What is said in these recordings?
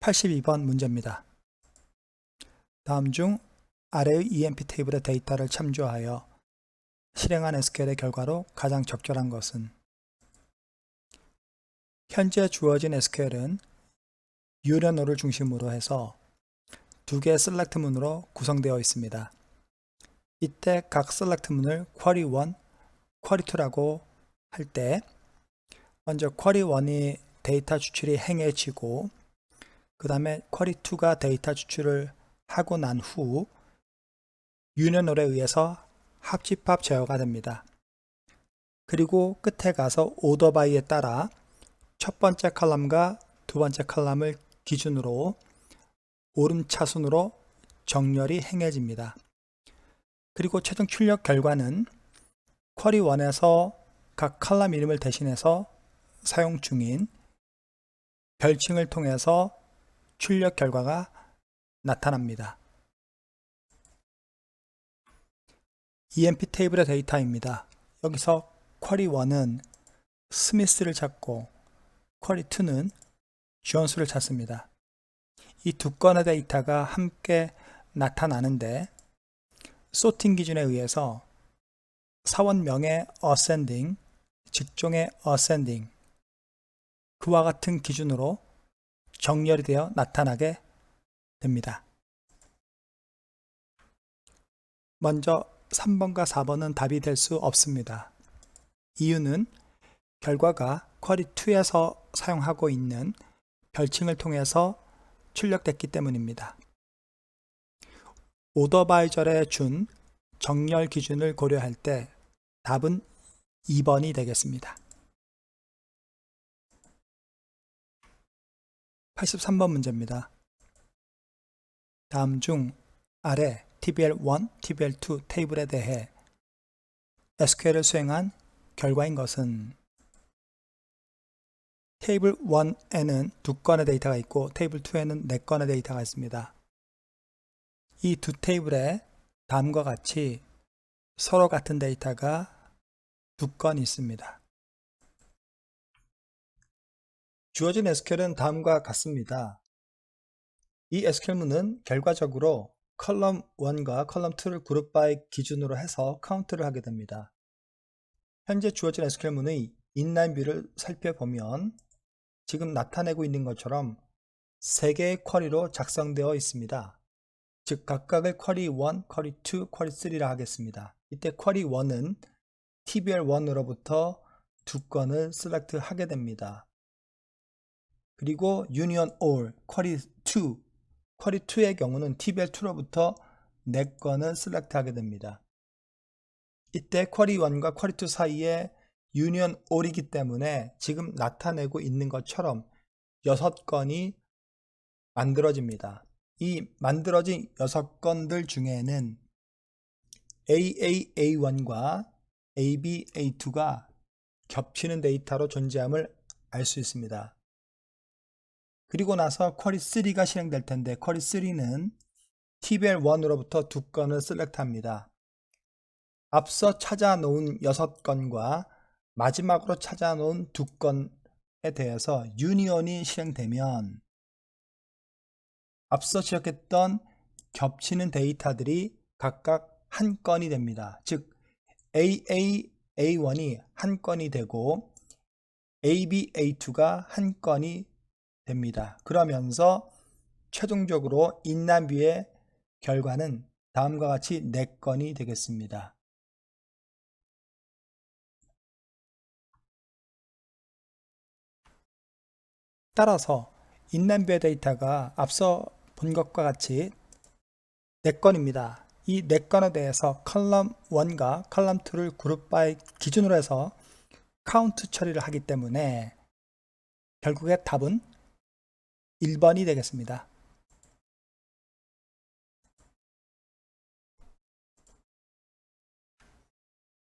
82번 문제입니다. 다음 중 아래의 EMP 테이블의 데이터를 참조하여 실행한 SQL의 결과로 가장 적절한 것은? 현재 주어진 SQL은 유련어를 중심으로 해서 두 개의 셀렉트 문으로 구성되어 있습니다. 이때 각 셀렉트 문을 쿼리 1, 쿼리 2라고 할 때 먼저 쿼리 1이 데이터 추출이 행해지고 그 다음에 쿼리 2가 데이터 추출을 하고 난 후 유년홀에 의해서 합집합 제어가 됩니다. 그리고 끝에 가서 오더 바이에 따라 첫 번째 컬럼과 두 번째 컬럼을 기준으로 오름차순으로 정렬이 행해집니다. 그리고 최종 출력 결과는 쿼리 1에서 각 컬럼 이름을 대신해서 사용 중인 별칭을 통해서 출력 결과가 나타납니다. EMP 테이블의 데이터입니다. 여기서 쿼리 1은 스미스를 찾고 쿼리 2는 존스를 찾습니다. 이 두 건의 데이터가 함께 나타나는데 소팅 기준에 의해서 사원명의 ascending, 직종의 ascending 그와 같은 기준으로 정렬이 되어 나타나게 됩니다. 먼저 3번과 4번은 답이 될 수 없습니다. 이유는 결과가 쿼리 2에서 사용하고 있는 별칭을 통해서 출력됐기 때문입니다. 오더바이절에 준 정렬 기준을 고려할 때 답은 2번이 되겠습니다. 83번 문제입니다. 다음 중 아래 TBL1, TBL2 테이블에 대해 SQL을 수행한 결과인 것은? 테이블 1에는 두 건의 데이터가 있고 테이블 2에는 네 건의 데이터가 있습니다. 이 두 테이블에 다음과 같이 서로 같은 데이터가 두 건 있습니다. 주어진 SQL은 다음과 같습니다. 이 SQL문은 결과적으로 컬럼 1과 컬럼 2를 그룹 바이 기준으로 해서 카운트를 하게 됩니다. 현재 주어진 SQL문의 인라인 뷰를 살펴보면 지금 나타내고 있는 것처럼 3개의 쿼리로 작성되어 있습니다. 즉 각각을 쿼리 1, 쿼리 2, 쿼리 3라 하겠습니다. 이때 쿼리 1은 TBL1으로부터 두 건을 셀렉트 하게 됩니다. 그리고 유니언 all 쿼리 2의 경우는 TBL2로부터 4건을 셀렉트 하게 됩니다. 이때 쿼리 1과 쿼리 2 사이에 유니언 all이기 때문에 지금 나타내고 있는 것처럼 6건이 만들어집니다. 이 만들어진 6건들 중에는 AAA1과 ABA2가 겹치는 데이터로 존재함을 알 수 있습니다. 그리고 나서 쿼리 3가 실행될 텐데 쿼리 3는 TBL1으로부터 두 건을 셀렉트합니다. 앞서 찾아놓은 6건과 마지막으로 찾아놓은 두 건에 대해서 유니온이 실행되면 앞서 지적했던 겹치는 데이터들이 각각 한 건이 됩니다. 즉 AAA1이 한 건이 되고 ABA2가 한 건이 됩니다. 그러면서 최종적으로 인남뷰의 결과는 다음과 같이 4건이 되겠습니다. 따라서 인남뷰의 데이터가 앞서 본 것과 같이 4건입니다. 이 4건에 대해서 컬럼 1과 컬럼 2를 그룹 바이 기준으로 해서 카운트 처리를 하기 때문에 결국에 답은 1번이 되겠습니다.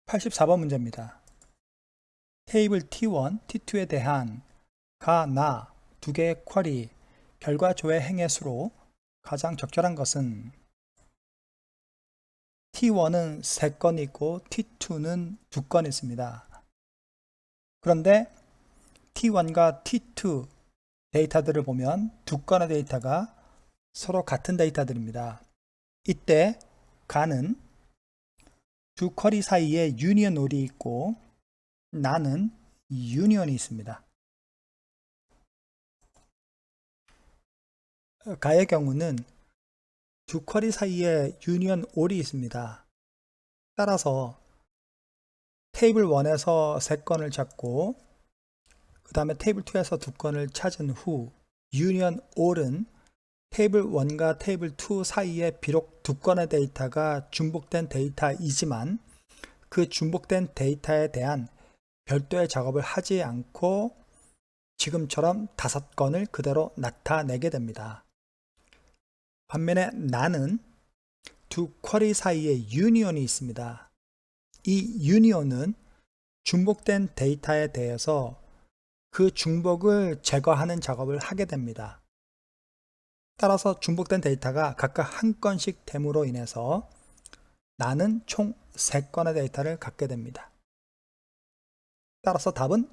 84번 문제입니다. 테이블 T1, T2에 대한 가, 나 두 개의 쿼리 결과 조회 행의 수로 가장 적절한 것은? T1은 3건 있고 T2는 2건 있습니다. 그런데 T1과 T2 데이터들을 보면 두 건의 데이터가 서로 같은 데이터들입니다. 이때 가는 두 쿼리 사이에 유니언 올이 있고 나는 유니언이 있습니다. 가의 경우는 두 쿼리 사이에 유니언 올이 있습니다. 따라서 테이블 1에서 3건을 찾고 그 다음에 테이블 2에서 2건을 찾은 후 유니언 올은 테이블 1과 테이블 2 사이에 비록 2건의 데이터가 중복된 데이터이지만 그 중복된 데이터에 대한 별도의 작업을 하지 않고 지금처럼 5건을 그대로 나타내게 됩니다. 반면에 나는 두 쿼리 사이에 유니온이 있습니다. 이 유니온은 중복된 데이터에 대해서 그 중복을 제거하는 작업을 하게 됩니다. 따라서 중복된 데이터가 각각 한 건씩 됨으로 인해서 나는 총 3건의 데이터를 갖게 됩니다. 따라서 답은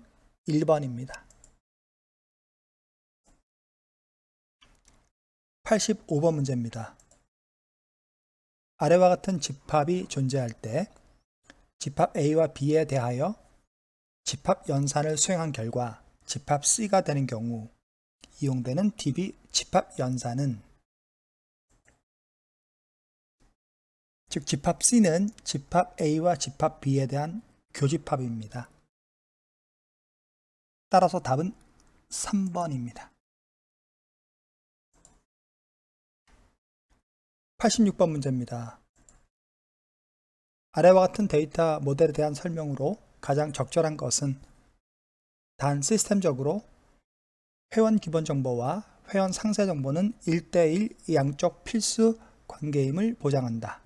1번입니다. 85번 문제입니다. 아래와 같은 집합이 존재할 때 집합 A와 B에 대하여 집합 연산을 수행한 결과 집합 C가 되는 경우 이용되는 DB 집합 연산은, 즉 집합 C는 집합 A와 집합 B에 대한 교집합입니다. 따라서 답은 3번입니다. 86번 문제입니다. 아래와 같은 데이터 모델에 대한 설명으로 가장 적절한 것은 단 시스템적으로 회원 기본 정보와 회원 상세 정보는 1대1 양쪽 필수 관계임을 보장한다.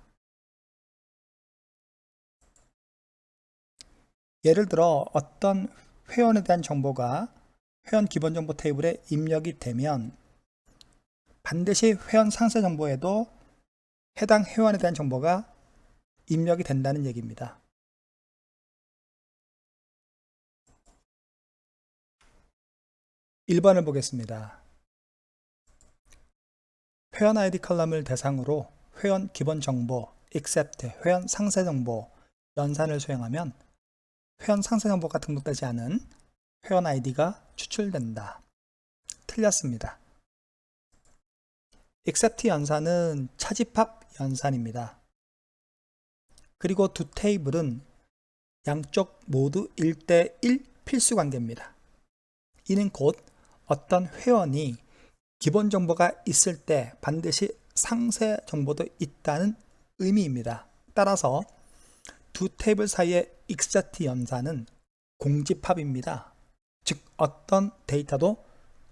예를 들어 어떤 회원에 대한 정보가 회원 기본 정보 테이블에 입력이 되면 반드시 회원 상세 정보에도 해당 회원에 대한 정보가 입력이 된다는 얘기입니다. (1번을) 보겠습니다. 회원 아이디 컬럼을 대상으로 회원 기본 정보, except 회원 상세 정보 연산을 수행하면 회원 상세 정보가 등록되지 않은 회원 아이디가 추출된다. 틀렸습니다. except 연산은 차집합 연산입니다. 그리고 두 테이블은 양쪽 모두 1대1 필수 관계입니다. 이는 곧 어떤 회원이 기본 정보가 있을 때 반드시 상세 정보도 있다는 의미입니다. 따라서 두 테이블 사이의 except 연산은 공집합입니다. 즉 어떤 데이터도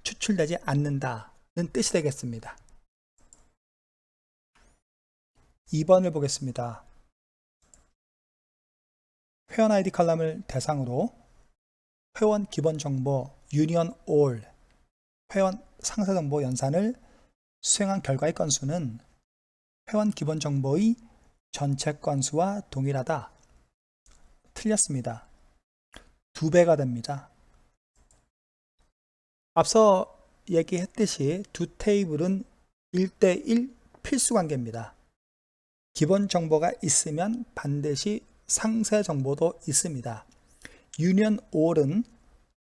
추출되지 않는다는 뜻이 되겠습니다. 2번을 보겠습니다. 회원 아이디 컬럼을 대상으로 회원 기본 정보 유니언 올 회원 상세 정보 연산을 수행한 결과의 건수는 회원 기본 정보의 전체 건수와 동일하다. 틀렸습니다. 2배가 됩니다. 앞서 얘기했듯이 두 테이블은 1대1 필수 관계입니다. 기본 정보가 있으면 반드시 상세 정보도 있습니다. 유니언 올은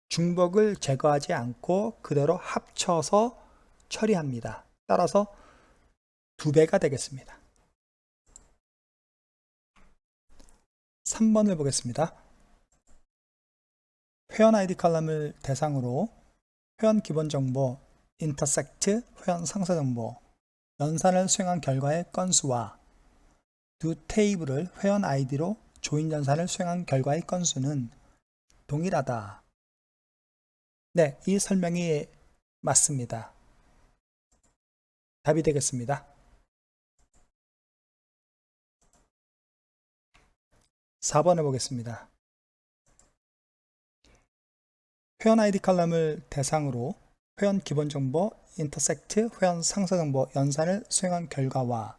중복을 제거하지 않고 그대로 합쳐서 처리합니다. 따라서 2배가 되겠습니다. 3번을 보겠습니다. 회원 아이디 컬럼을 대상으로 회원 기본 정보 intersect 회원 상세 정보 연산을 수행한 결과의 건수와 두 테이블을 회원 아이디로 조인 연산을 수행한 결과의 건수는 동일하다. 네, 이 설명이 맞습니다. 답이 되겠습니다. 4번을 보겠습니다. 회원 아이디 컬럼을 대상으로 회원 기본 정보 intersect 회원 상세 정보 연산을 수행한 결과와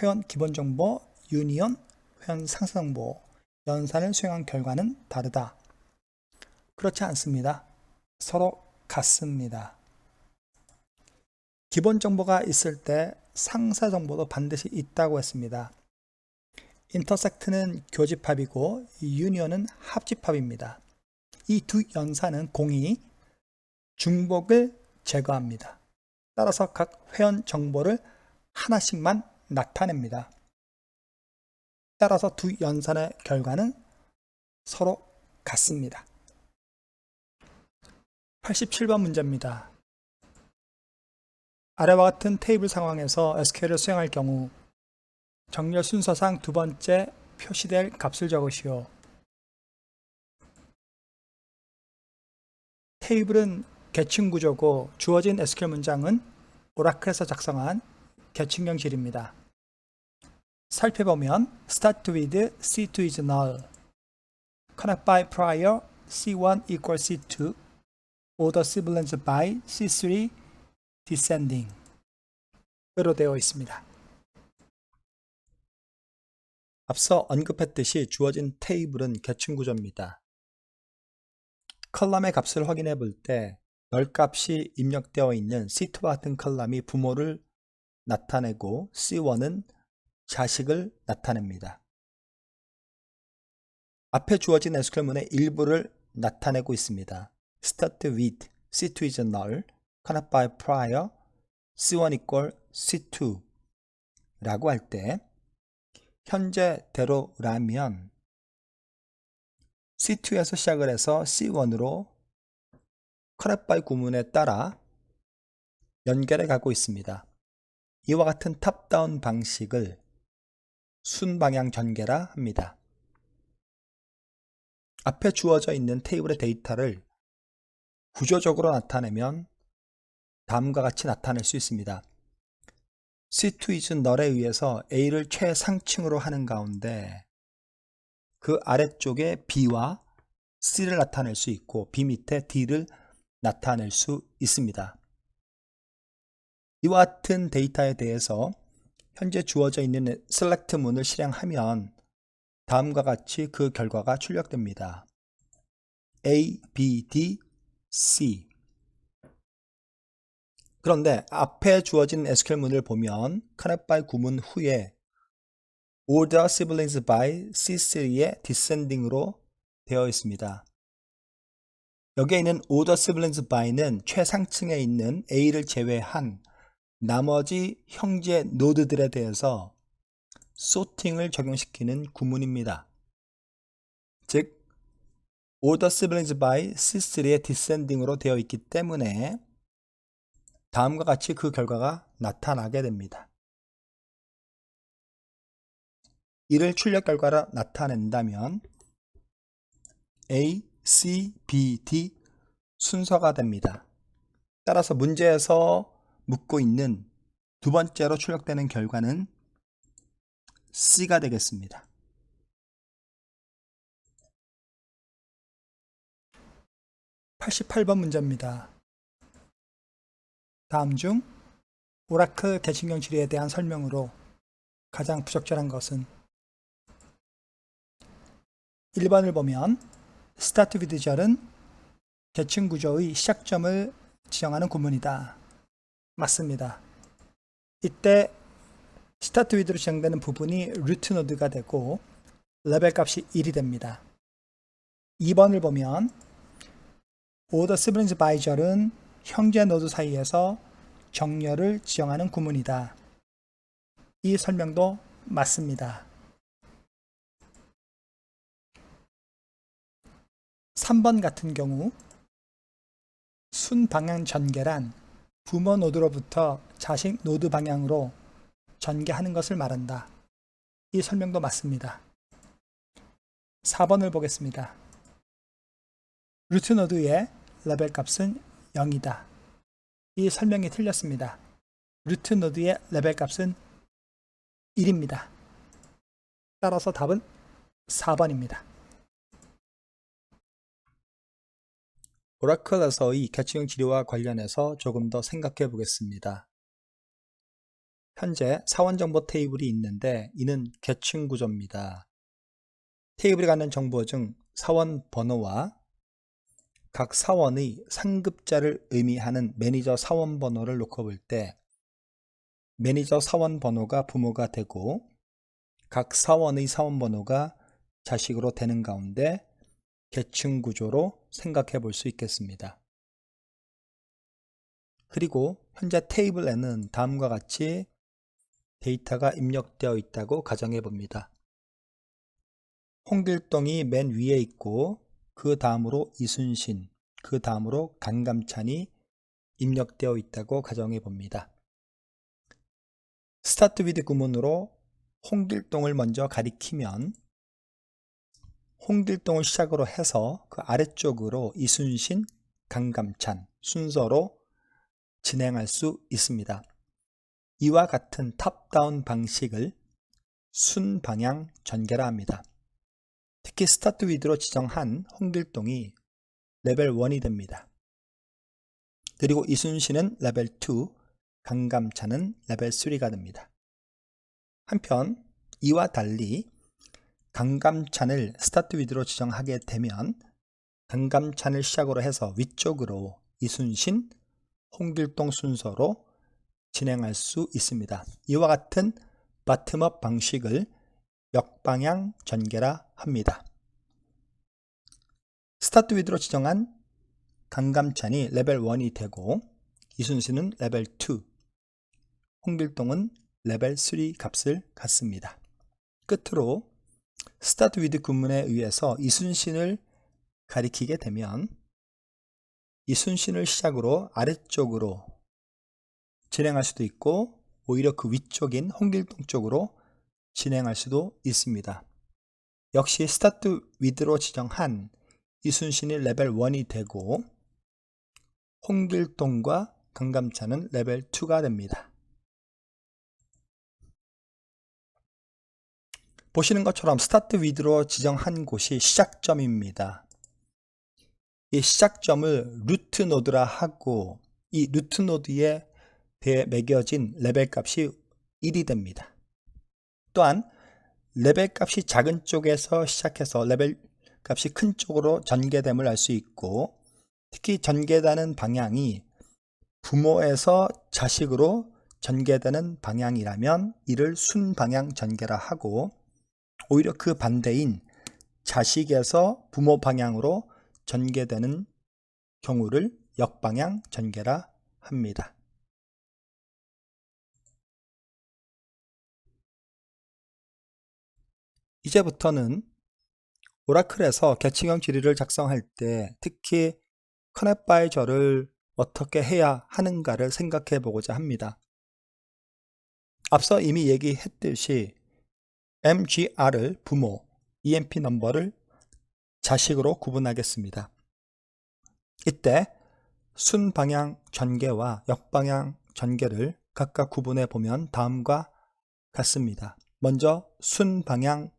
회원 기본 정보 유니온 회원 상세 정보 연산을 수행한 결과는 다르다. 그렇지 않습니다. 서로 같습니다. 기본 정보가 있을 때 상세 정보도 반드시 있다고 했습니다. intersect는 교집합이고 union은 합집합입니다. 이 두 연산은 공이 중복을 제거합니다. 따라서 각 회원 정보를 하나씩만 나타냅니다. 따라서 두 연산의 결과는 서로 같습니다. 87번 문제입니다. 아래와 같은 테이블 상황에서 SQL을 수행할 경우 정렬 순서상 두 번째 표시될 값을 적으시오. 테이블은 계층 구조고 주어진 SQL 문장은 오라클에서 작성한 계층형 질입니다. 살펴보면 start with C2 is null, connect by prior C1 equals C2, order siblings by C3 descending 으로 되어 있습니다. 앞서 언급했듯이 주어진 테이블은 계층 구조입니다. 컬럼의 값을 확인해 볼 때 널 값이 입력되어 있는 C2와 같은 컬럼이 부모를 나타내고 C1은 자식을 나타냅니다. 앞에 주어진 SQL문의 일부를 나타내고 있습니다. Start with C2 is null, connect by prior C1 equal C2 라고 할 때 현재대로라면 C2에서 시작을 해서 C1으로 connect by 구문에 따라 연결해 가고 있습니다. 이와 같은 탑다운 방식을 순방향 전개라 합니다. 앞에 주어져 있는 테이블의 데이터를 구조적으로 나타내면 다음과 같이 나타낼 수 있습니다. C2 is null에 의해서 A를 최상층으로 하는 가운데 그 아래쪽에 B와 C를 나타낼 수 있고 B 밑에 D를 나타낼 수 있습니다. 이와 같은 데이터에 대해서 현재 주어져 있는 select 문을 실행하면 다음과 같이 그 결과가 출력됩니다. A, B, D, C. 그런데 앞에 주어진 SQL문을 보면 connect by 구문 후에 order siblings by C3의 descending으로 되어 있습니다. 여기에 있는 order siblings by는 최상층에 있는 A를 제외한 나머지 형제 노드들에 대해서 소팅을 적용시키는 구문입니다. 즉 order siblings by C3의 descending으로 되어 있기 때문에 다음과 같이 그 결과가 나타나게 됩니다. 이를 출력 결과로 나타낸다면 A, C, B, D 순서가 됩니다. 따라서 문제에서 묻고 있는 두 번째로 출력되는 결과는 C가 되겠습니다. (88번) 문제입니다. 다음 중 오라클 계층형 질에 대한 설명으로 가장 부적절한 것은 1번을 보면 start with 절은 계층 구조의 시작점을 지정하는 구문이다. 맞습니다. 이때 start with로 지정되는 부분이 루트 노드가 되고 레벨 값이 1이 됩니다. 2번을 보면 order siblings by 절은 형제 노드 사이에서 정렬을 지정하는 구문이다. 이 설명도 맞습니다. 3번 같은 경우 순방향 전개란 부모 노드로부터 자식 노드 방향으로 전개하는 것을 말한다. 이 설명도 맞습니다. 4번을 보겠습니다. 루트 노드의 레벨 값은 0이다. 이 설명이 틀렸습니다. 루트 노드의 레벨 값은 1입니다. 따라서 답은 4번입니다. 오라클에서의 계층형 지리와 관련해서 조금 더 생각해 보겠습니다. 현재 사원정보 테이블이 있는데 이는 계층 구조입니다. 테이블에 갖는 정보 중 사원 번호와 각 사원의 상급자를 의미하는 매니저 사원 번호를 놓고 볼 때 매니저 사원 번호가 부모가 되고 각 사원의 사원 번호가 자식으로 되는 가운데 계층 구조로 생각해 볼 수 있겠습니다. 그리고 현재 테이블에는 다음과 같이 데이터가 입력되어 있다고 가정해 봅니다. 홍길동이 맨 위에 있고 그 다음으로 이순신, 그 다음으로 강감찬이 입력되어 있다고 가정해 봅니다. 스타트 위드 구문으로 홍길동을 먼저 가리키면 홍길동을 시작으로 해서 그 아래쪽으로 이순신, 강감찬 순서로 진행할 수 있습니다. 이와 같은 탑다운 방식을 순방향 전개라 합니다. 특히 스타트 위드로 지정한 홍길동이 레벨 1이 됩니다. 그리고 이순신은 레벨 2, 강감찬은 레벨 3가 됩니다. 한편 이와 달리 강감찬을 스타트 위드로 지정하게 되면 강감찬을 시작으로 해서 위쪽으로 이순신, 홍길동 순서로 진행할 수 있습니다. 이와 같은 바텀업 방식을 역방향 전개라 합니다. 스타트 위드로 지정한 강감찬이 레벨 1이 되고 이순신은 레벨 2, 홍길동은 레벨 3 값을 갖습니다. 끝으로 스타트 위드 구문에 의해서 이순신을 가리키게 되면 이순신을 시작으로 아래쪽으로 진행할 수도 있고 오히려 그 위쪽인 홍길동 쪽으로 진행할 수도 있습니다. 역시 스타트 위드로 지정한 이순신이 레벨 1이 되고 홍길동과 강감찬은 레벨 2가 됩니다. 보시는 것처럼 스타트 위드로 지정한 곳이 시작점입니다. 이 시작점을 루트 노드라 하고 이 루트 노드에 대해 매겨진 레벨 값이 1이 됩니다. 또한 레벨 값이 작은 쪽에서 시작해서 레벨 값이 큰 쪽으로 전개됨을 알 수 있고 특히 전개되는 방향이 부모에서 자식으로 전개되는 방향이라면 이를 순방향 전개라 하고 오히려 그 반대인 자식에서 부모 방향으로 전개되는 경우를 역방향 전개라 합니다. 이제부터는 오라클에서 계층형 지리를 작성할 때 특히 커넥 바이 저를 어떻게 해야 하는가를 생각해 보고자 합니다. 앞서 이미 얘기했듯이 MGR을 부모, EMP 넘버를 자식으로 구분하겠습니다. 이때 순방향 전개와 역방향 전개를 각각 구분해 보면 다음과 같습니다. 먼저 순방향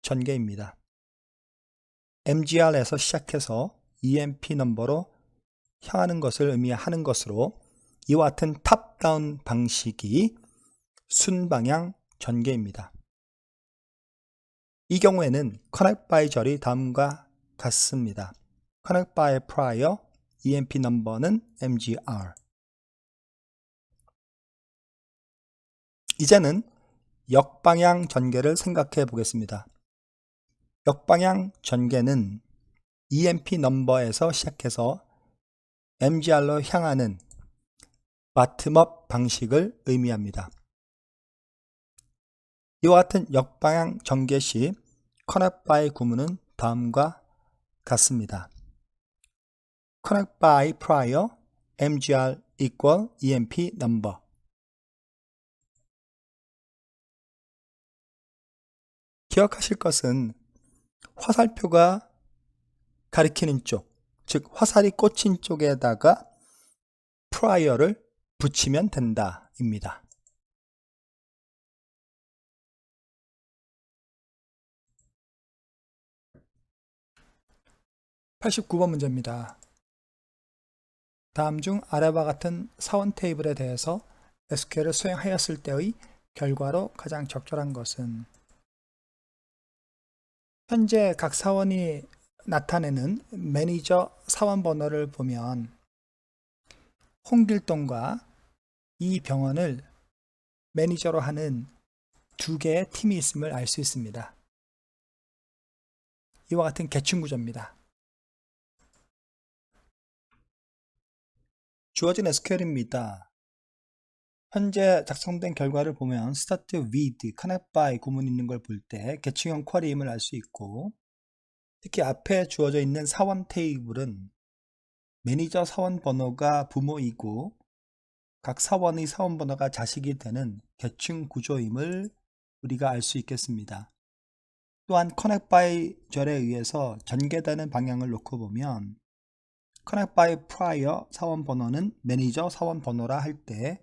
전개입니다. MGR에서 시작해서 EMP 넘버로 향하는 것을 의미하는 것으로 이와 같은 탑다운 방식이 순방향 전개입니다. 이 경우에는 connect by 절이 다음과 같습니다. connect by prior, EMP 넘버는 MGR. 이제는 역방향 전개를 생각해 보겠습니다. 역방향 전개는 EMP 넘버에서 시작해서 MGR로 향하는 바텀업 방식을 의미합니다. 이와 같은 역방향 전개 시 connect by 구문은 다음과 같습니다. connect by prior MGR equal EMP number. 기억하실 것은 화살표가 가리키는 쪽, 즉 화살이 꽂힌 쪽에다가 prior를 붙이면 된다 입니다. (89번) 문제입니다. 다음 중 아래와 같은 사원 테이블에 대해서 SQL을 수행하였을 때의 결과로 가장 적절한 것은 현재 각 사원이 나타내는 매니저 사원 번호를 보면 홍길동과 이병헌을 매니저로 하는 두 개의 팀이 있음을 알 수 있습니다. 이와 같은 계층 구조입니다. 주어진 SQL입니다. 현재 작성된 결과를 보면 start with, connect by 구문이 있는 걸 볼 때 계층형 쿼리임을 알 수 있고, 특히 앞에 주어져 있는 사원 테이블은 매니저 사원 번호가 부모이고 각 사원의 사원 번호가 자식이 되는 계층 구조임을 우리가 알 수 있겠습니다. 또한 connect by 절에 의해서 전개되는 방향을 놓고 보면 connect by prior 사원 번호는 매니저 사원 번호라 할 때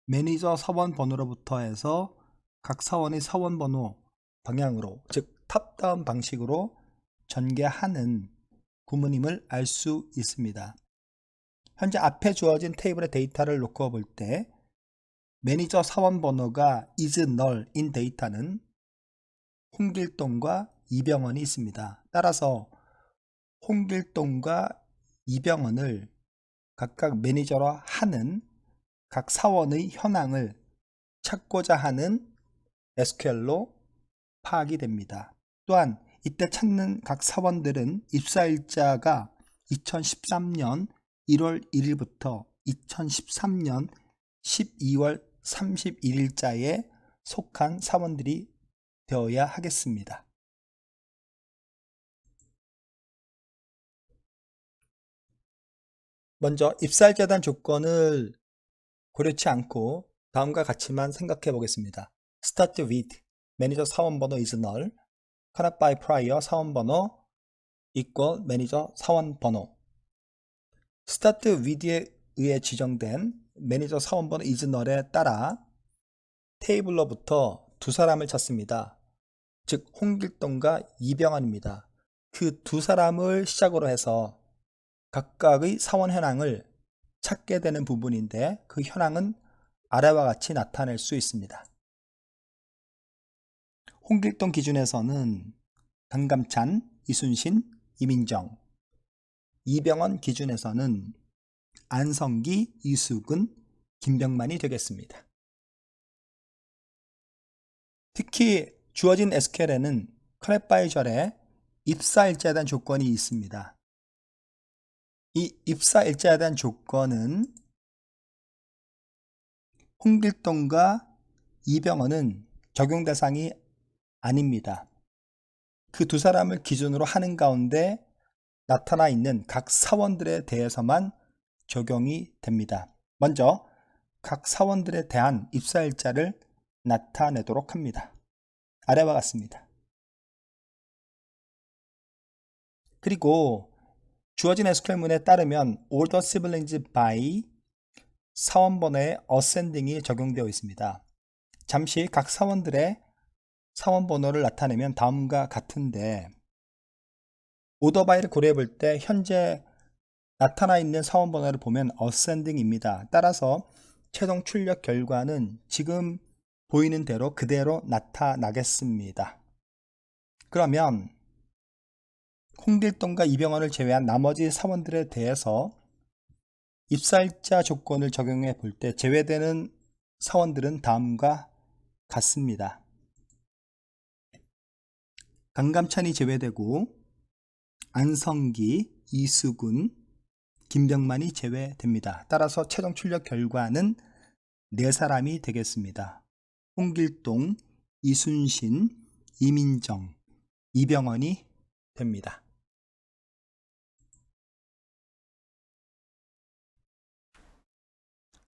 매니저 사원 번호로부터 해서 각 사원의 사원 번호 방향으로, 즉 탑다운 방식으로 전개하는 구문임을 알 수 있습니다. 현재 앞에 주어진 테이블의 데이터를 놓고 볼 때 매니저 사원 번호가 is null인 데이터는 홍길동과 이병헌이 있습니다. 따라서 홍길동과 이병헌을 각각 매니저로 하는 각 사원의 현황을 찾고자 하는 SQL로 파악이 됩니다. 또한 이때 찾는 각 사원들은 입사일자가 2013년 1월 1일부터 2013년 12월 31일자에 속한 사원들이 되어야 하겠습니다. 먼저 입사일자에 대한 조건을 고려치 않고 다음과 같이만 생각해 보겠습니다. Start with 매니저 사원번호 is null, connect by prior 사원번호 equal 매니저 사원번호. Start with에 의해 지정된 매니저 사원번호 is null에 따라 테이블로부터 두 사람을 찾습니다. 즉 홍길동과 이병헌입니다. 그 두 사람을 시작으로 해서 각각의 사원 현황을 찾게 되는 부분인데 그 현황은 아래와 같이 나타낼 수 있습니다. 홍길동 기준에서는 강감찬, 이순신, 이민정, 이병헌 기준에서는 안성기, 이수근, 김병만이 되겠습니다. 특히 주어진 SQL에는 connect by 절에 입사일자에 대한 조건이 있습니다. 이 입사일자에 대한 조건은 홍길동과 이병헌은 적용 대상이 아닙니다. 그 두 사람을 기준으로 하는 가운데 나타나 있는 각 사원들에 대해서만 적용이 됩니다. 먼저 각 사원들에 대한 입사일자를 나타내도록 합니다. 아래와 같습니다. 그리고 주어진 SQL문에 따르면 order siblings by 사원번호의 ascending이 적용되어 있습니다. 잠시 각 사원들의 사원번호를 나타내면 다음과 같은데 order by를 고려해 볼 때 현재 나타나 있는 사원번호를 보면 ascending입니다. 따라서 최종 출력 결과는 지금 보이는 대로 그대로 나타나겠습니다. 그러면 홍길동과 이병헌을 제외한 나머지 사원들에 대해서 입사일자 조건을 적용해 볼 때 제외되는 사원들은 다음과 같습니다. 강감찬이 제외되고 안성기, 이수근, 김병만이 제외됩니다. 따라서 최종 출력 결과는 4사람이 되겠습니다. 홍길동, 이순신, 이민정, 이병헌이 됩니다.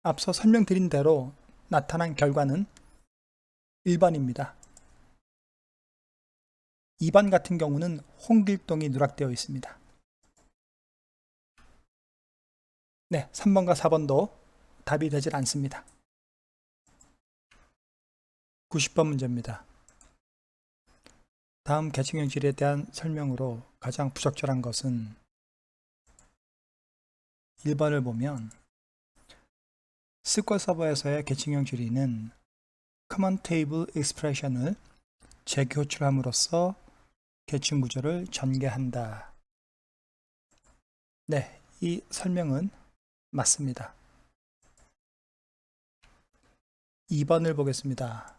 앞서 설명드린 대로 나타난 결과는 1번입니다. 2번 같은 경우는 홍길동이 누락되어 있습니다. 네, 3번과 4번도 답이 되질 않습니다. 90번 문제입니다. 다음 계층형 질에 대한 설명으로 가장 부적절한 것은 1번을 보면 SQL 서버에서의 계층형 질의는 Common Table Expression을 재교출함으로써 계층 구조를 전개한다 네, 이 설명은 맞습니다. 2번을 보겠습니다.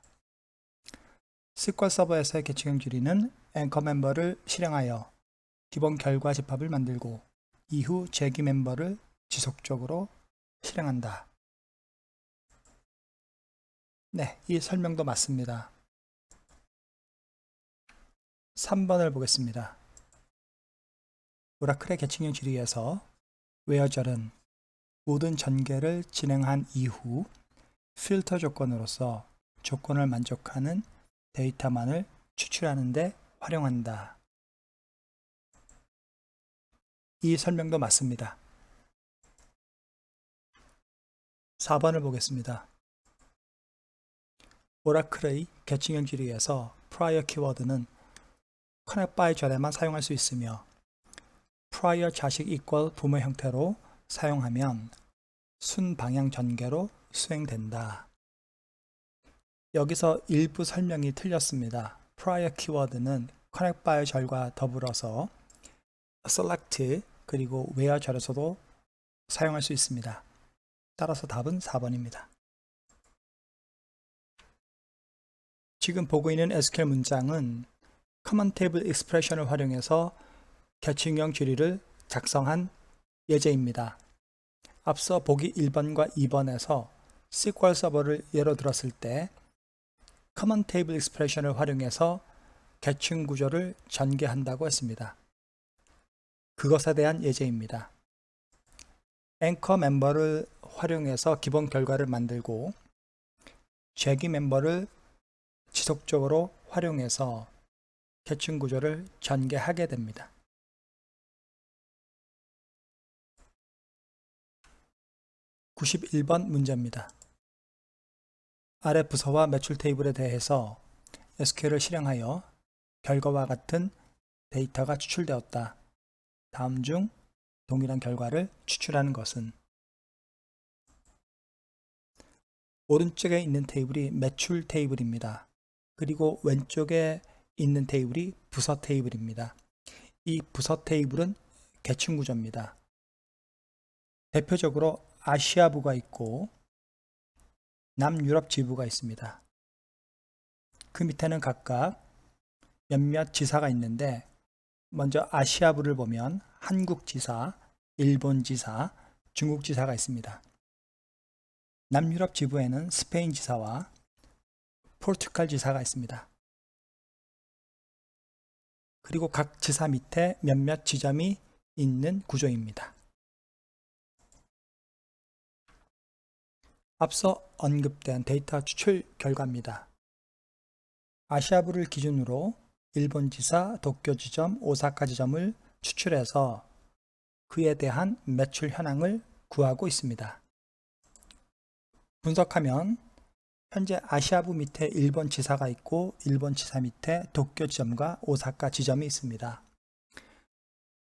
SQL 서버에서의 계층형 주리는 앵커 멤버를 실행하여 기본 결과 집합을 만들고 이후 재기 멤버를 지속적으로 실행한다. 네, 이 설명도 맞습니다. 3번을 보겠습니다. 오라클의 계층형 주리에서 웨어절은 모든 전개를 진행한 이후 필터 조건으로서 조건을 만족하는 데이터만을 추출하는 데 활용한다. 이 설명도 맞습니다. 4번을 보겠습니다. 오라클의 계층형 주리에서 prior 키워드는 connect by 절에만 사용할 수 있으며 prior 자식 equal 부모 형태로 사용하면 순방향 전개로 수행된다. 여기서 일부 설명이 틀렸습니다. prior 키워드는 connect by 절과 더불어서 select 그리고 where 절에서도 사용할 수 있습니다. 따라서 답은 4번입니다. 지금 보고 있는 SQL 문장은 Common Table Expression을 활용해서 계층형 주리를 작성한 예제입니다. 앞서 보기 1번과 2번에서 SQL 서버를 예로 들었을 때 Common Table Expression을 활용해서 계층 구조를 전개한다고 했습니다. 그것에 대한 예제입니다. 앵커 멤버를 활용해서 기본 결과를 만들고 재기 멤버를 지속적으로 활용해서 계층 구조를 전개하게 됩니다. (91번) 문제입니다. 아래 부서와 매출 테이블에 대해서 SQL을 실행하여 결과와 같은 데이터가 추출되었다. 다음 중 동일한 결과를 추출하는 것은 오른쪽에 있는 테이블이 매출 테이블입니다. 그리고 왼쪽에 있는 테이블이 부서 테이블입니다. 이 부서 테이블은 계층 구조입니다. 대표적으로 아시아부가 있고 남유럽 지부가 있습니다. 그 밑에는 각각 몇몇 지사가 있는데 먼저 아시아부를 보면 한국 지사, 일본 지사, 중국 지사가 있습니다. 남유럽 지부에는 스페인 지사와 포르투갈 지사가 있습니다. 그리고 각 지사 밑에 몇몇 지점이 있는 구조입니다. 앞서 언급된 데이터 추출 결과입니다. 아시아부를 기준으로 일본 지사, 도쿄 지점, 오사카 지점을 추출해서 그에 대한 매출 현황을 구하고 있습니다. 분석하면 현재 아시아부 밑에 일본 지사가 있고 일본 지사 밑에 도쿄 지점과 오사카 지점이 있습니다.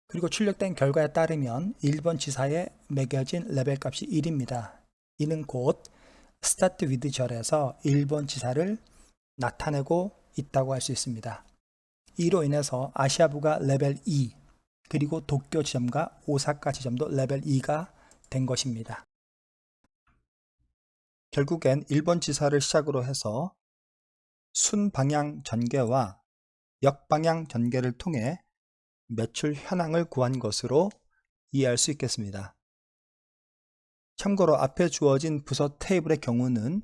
그리고 출력된 결과에 따르면 일본 지사에 매겨진 레벨 값이 1입니다. 이는 곧 start with 절에서 일본 지사를 나타내고 있다고 할 수 있습니다. 이로 인해서 아시아부가 레벨 2 그리고 도쿄 지점과 오사카 지점도 레벨 2가 된 것입니다. 결국엔 일본 지사를 시작으로 해서 순방향 전개와 역방향 전개를 통해 매출 현황을 구한 것으로 이해할 수 있겠습니다. 참고로 앞에 주어진 부서 테이블의 경우는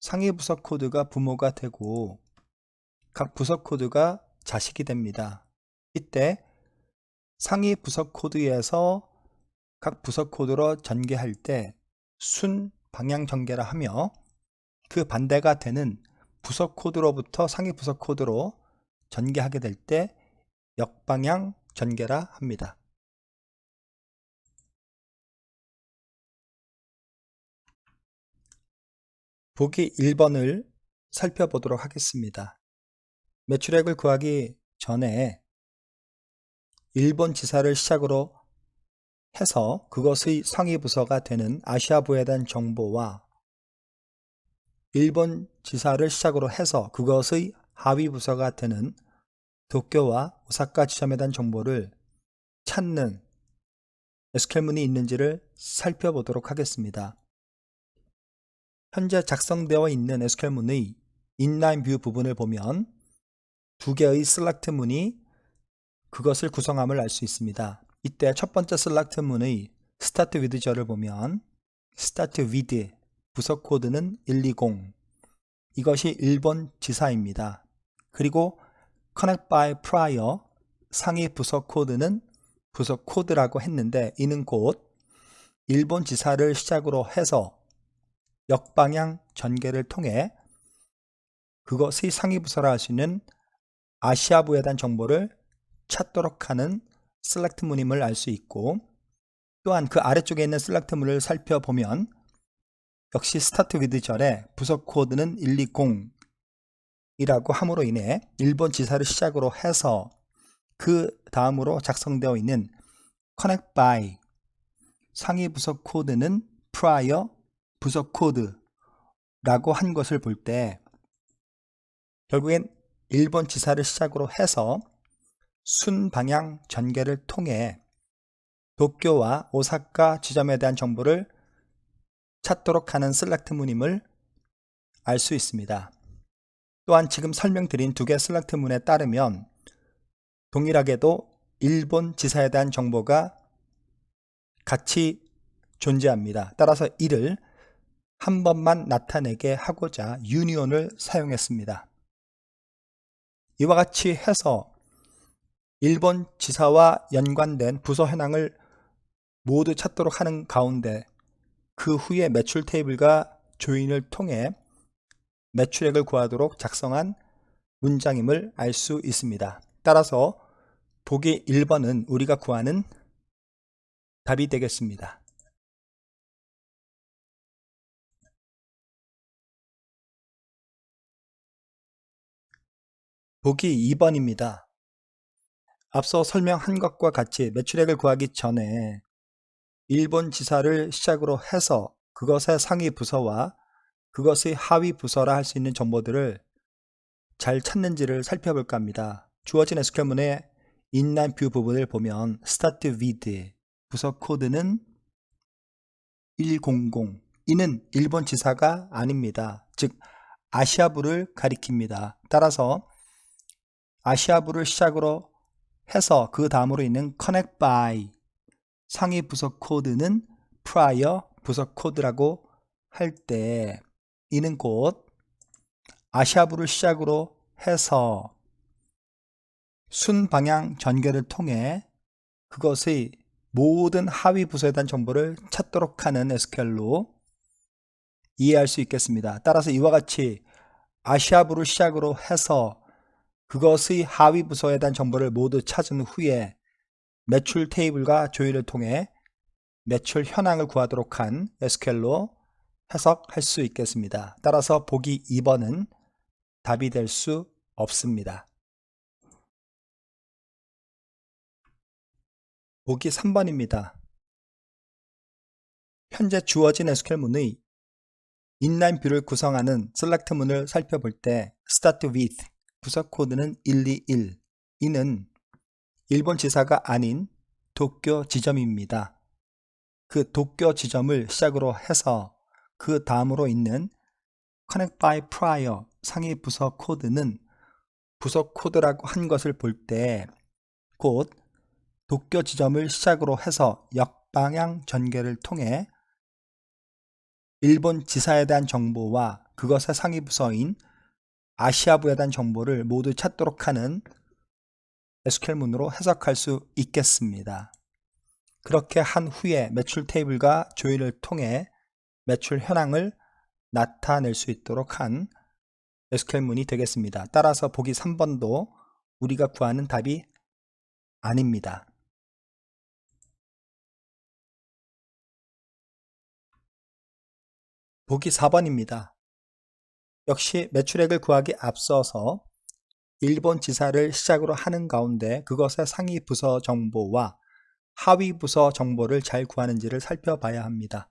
상위 부서 코드가 부모가 되고 각 부서 코드가 자식이 됩니다. 이때 상위 부서 코드에서 각 부서 코드로 전개할 때 순방향 전개라 하며 그 반대가 되는 부서 코드로부터 상위 부서 코드로 전개하게 될 때 역방향 전개라 합니다. 보기 1번을 살펴보도록 하겠습니다. 매출액을 구하기 전에 일본 지사를 시작으로 해서 그것의 상위 부서가 되는 아시아부에 대한 정보와 일본 지사를 시작으로 해서 그것의 하위 부서가 되는 도쿄와 오사카 지점에 대한 정보를 찾는 SQL문이 있는지를 살펴보도록 하겠습니다. 현재 작성되어 있는 SQL문의 인라인 뷰 부분을 보면 두 개의 select 문이 그것을 구성함을 알 수 있습니다. 이때 첫 번째 select 문의 start with절을 보면 start with 부서 코드는 120 이것이 1번 지사입니다. 그리고 connect by prior 상위 부서 코드는 부서 코드라고 했는데 이는 곧 1번 지사를 시작으로 해서 역방향 전개를 통해 그것의 상위 부서라 할 수 있는 아시아부에 대한 정보를 찾도록 하는 select 문임을 알 수 있고, 또한 그 아래쪽에 있는 select 문을 살펴보면 역시 start with 절에 부서 코드는 120 이라고 함으로 인해 1번 지사를 시작으로 해서 그 다음으로 작성되어 있는 connect by 상위 부서 코드는 prior 부서 코드라고 한 것을 볼 때 결국엔 1번 지사를 시작으로 해서 순방향 전개를 통해 도쿄와 오사카 지점에 대한 정보를 찾도록 하는 select 문임을 알 수 있습니다. 또한 지금 설명드린 두 개 select 문에 따르면 동일하게도 일본 지사에 대한 정보가 같이 존재합니다. 따라서 이를 한 번만 나타내게 하고자 유니온을 사용했습니다. 이와 같이 해서 일본 지사와 연관된 부서 현황을 모두 찾도록 하는 가운데 그 후에 매출 테이블과 조인을 통해 매출액을 구하도록 작성한 문장임을 알 수 있습니다. 따라서 보기 1번은 우리가 구하는 답이 되겠습니다. 보기 2번입니다. 앞서 설명한 것과 같이 매출액을 구하기 전에 일본 지사를 시작으로 해서 그것의 상위 부서와 그것의 하위 부서라 할 수 있는 정보들을 잘 찾는지를 살펴볼까 합니다. 주어진 SQL문의 inline view 부분을 보면 start with 부서 코드는 100 이는 일본 지사가 아닙니다. 즉 아시아부를 가리킵니다. 따라서 아시아부를 시작으로 해서 그 다음으로 있는 connect by 상위 부서 코드는 prior 부서 코드라고 할 때 이는 곧 아시아부를 시작으로 해서 순방향 전개를 통해 그것의 모든 하위 부서에 대한 정보를 찾도록 하는 SQL로 이해할 수 있겠습니다. 따라서 이와 같이 아시아부를 시작으로 해서 그것의 하위 부서에 대한 정보를 모두 찾은 후에 매출 테이블과 조인을 통해 매출 현황을 구하도록 한 SQL로 해석할 수 있겠습니다. 따라서 보기 2번은 답이 될 수 없습니다. 보기 3번입니다. 현재 주어진 SQL문의 inline 뷰를 구성하는 select 문을 살펴볼 때 start with 부서 코드는 121 이는 일본 지사가 아닌 도쿄 지점입니다. 그 도쿄 지점을 시작으로 해서 그 다음으로 있는 connect by prior 상위 부서 코드는 부서 코드라고 한 것을 볼 때 곧 도쿄 지점을 시작으로 해서 역방향 전개를 통해 일본 지사에 대한 정보와 그것의 상위 부서인 아시아부에 대한 정보를 모두 찾도록 하는 SQL문으로 해석할 수 있겠습니다. 그렇게 한 후에 매출 테이블과 조인을 통해 매출 현황을 나타낼 수 있도록 한 SQL문이 되겠습니다. 따라서 보기 3번도 우리가 구하는 답이 아닙니다. 보기 4번입니다. 역시 매출액을 구하기 앞서서 일본 지사를 시작으로 하는 가운데 그것의 상위 부서 정보와 하위 부서 정보를 잘 구하는지를 살펴봐야 합니다.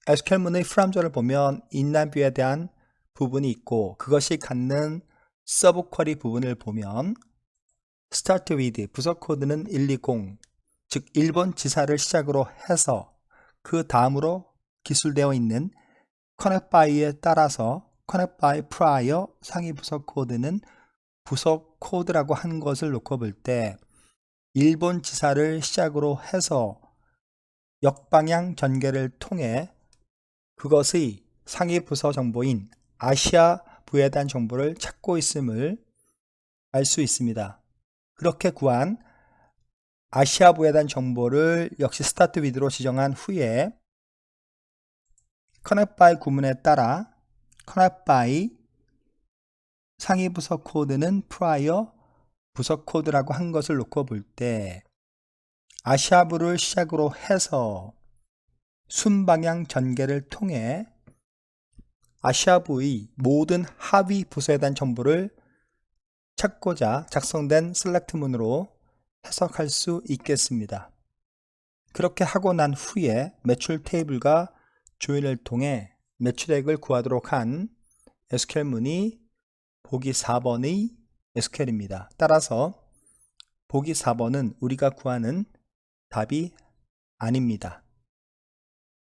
SQL문의 프람절을 보면 inline 뷰에 대한 부분이 있고 그것이 갖는 서브 쿼리 부분을 보면 start with 부서 코드는 120 즉 1번 지사를 시작으로 해서 그 다음으로 기술되어 있는 connect by에 따라서 connect by prior 상위 부서 코드는 부서 코드라고 한 것을 놓고 볼 때 1번 지사를 시작으로 해서 역방향 전개를 통해 그것의 상위 부서 정보인 아시아부에 대한 정보를 찾고 있음을 알 수 있습니다. 그렇게 구한 아시아부에 대한 정보를 역시 start with로 지정한 후에 connect by 구문에 따라 connect by 상위 부서 코드는 prior 부서 코드라고 한 것을 놓고 볼 때 아시아부를 시작으로 해서 순방향 전개를 통해 아시아부의 모든 하위 부서에 대한 정보를 찾고자 작성된 셀렉트문으로 해석할 수 있겠습니다. 그렇게 하고 난 후에 매출 테이블과 조인을 통해 매출액을 구하도록 한 SQL문이 보기 4번의 SQL입니다. 따라서 보기 4번은 우리가 구하는 답이 아닙니다.